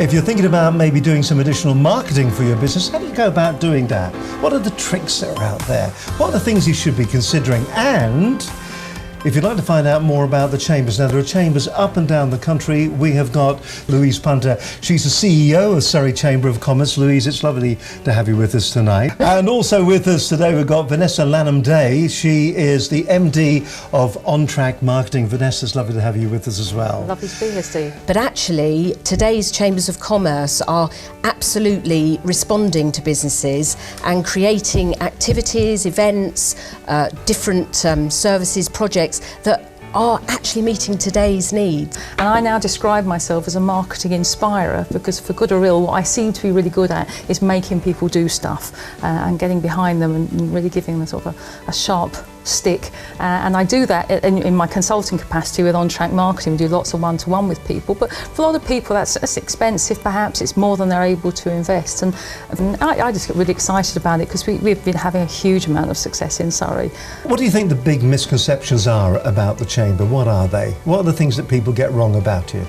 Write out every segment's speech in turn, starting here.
If you're thinking about maybe doing some additional marketing for your business, how do you go about doing that? What are the tricks that are out there? What are the things you should be considering? And if you'd like to find out more about the Chambers, now there are chambers up and down the country. We have got Louise Punter. She's the CEO of Surrey Chamber of Commerce. Louise, it's lovely to have you with us tonight. And also with us today we've got Vanessa Lanham-Day. She is the MD of On Track Marketing. Vanessa, it's lovely to have you with us as well. Lovely to be here, Steve. But actually, today's Chambers of Commerce are absolutely responding to businesses and creating activities, events, different services, projects that are actually meeting today's needs. And I now describe myself as a marketing inspirer because for good or ill, what I seem to be really good at is making people do stuff and getting behind them and really giving them sort of a sharp stick. And I do that in my consulting capacity with On Track Marketing. We do lots of one-to-one with people, but for a lot of people that's expensive perhaps. It's more than they're able to invest. And I just get really excited about it because we've been having a huge amount of success in Surrey. What do you think the big misconceptions are about the Chamber? What are they? What are the things that people get wrong about you?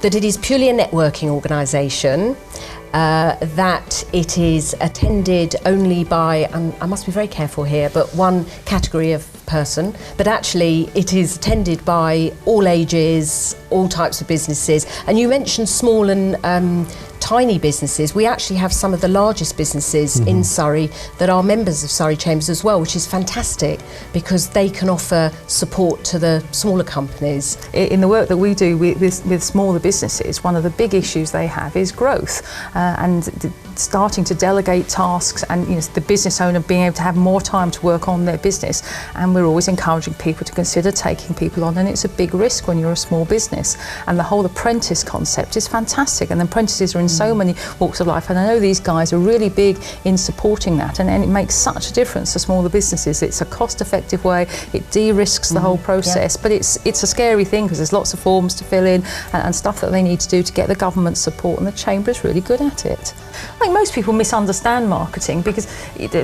That it is purely a networking organisation, that it is attended only by, I must be very careful here, but one category of person, but actually it is attended by all ages, all types of businesses. And you mentioned small and tiny businesses. We actually have some of the largest businesses in Surrey that are members of Surrey Chambers as well, which is fantastic because they can offer support to the smaller companies. In the work that we do with smaller businesses, one of the big issues they have is growth and starting to delegate tasks and the business owner being able to have more time to work on their business. And we're always encouraging people to consider taking people on, and it's a big risk when you're a small business. And the whole apprentice concept is fantastic, and apprentices are in so many walks of life, and I know these guys are really big in supporting that, and it makes such a difference to smaller businesses. It's a cost-effective way, it de-risks the whole process, but it's a scary thing because there's lots of forms to fill in and stuff that they need to do to get the government support, and the Chamber is really good at it. I think most people misunderstand marketing because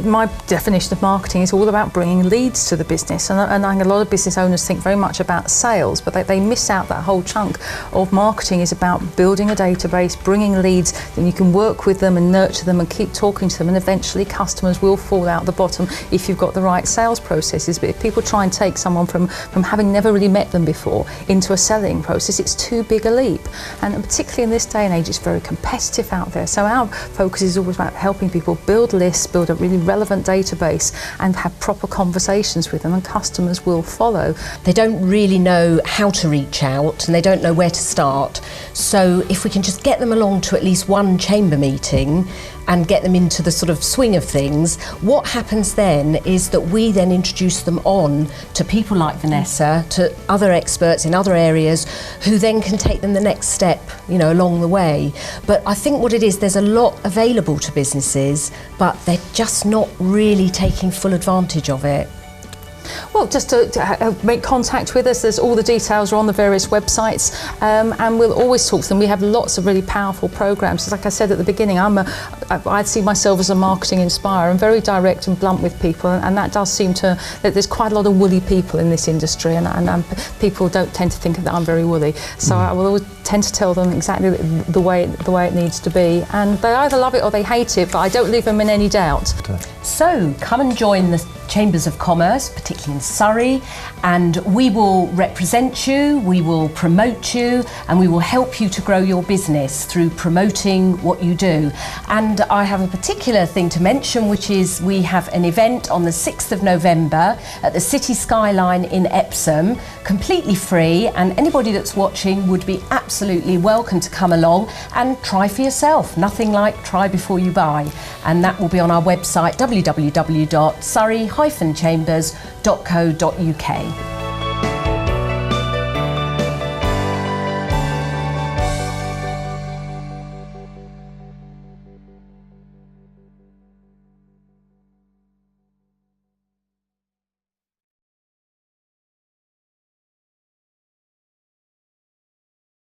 my definition of marketing is all about bringing leads to the business, and I think a lot of business owners think very much about sales, but they miss out that whole chunk of marketing is about building a database, bringing leads, then you can work with them and nurture them and keep talking to them, and eventually customers will fall out the bottom if you've got the right sales processes. But if people try and take someone from having never really met them before into a selling process, it's too big a leap. And particularly in this day and age, it's very competitive out there. So our focus is always about helping people build lists, build a really relevant database and have proper conversations with them, and customers will follow. They don't really know how to reach out and they don't know where to start. So if we can just get them along to at least one chamber meeting and get them into the sort of swing of things, what happens then is that we then introduce them on to people like Vanessa, to other experts in other areas who then can take them the next step, along the way. But I think what it is, there's a lot available to businesses, but they're just not really taking full advantage of it. Well, just to make contact with us, all the details are on the various websites, and we'll always talk to them. We have lots of really powerful programs. Like I said at the beginning, I see myself as a marketing inspirer. I'm very direct and blunt with people, and that does seem that there's quite a lot of woolly people in this industry, and people don't tend to think that I'm very woolly. So I will always tend to tell them exactly the way it needs to be, and they either love it or they hate it, but I don't leave them in any doubt. So come and join the Chambers of Commerce, particularly in Surrey, and we will represent you, we will promote you, and we will help you to grow your business through promoting what you do. And I have a particular thing to mention, which is we have an event on the 6th of November at the City Skyline in Epsom, completely free, and anybody that's watching would be absolutely welcome to come along and try for yourself. Nothing like try before you buy. And that will be on our website, www.surrey-chambers.co.uk.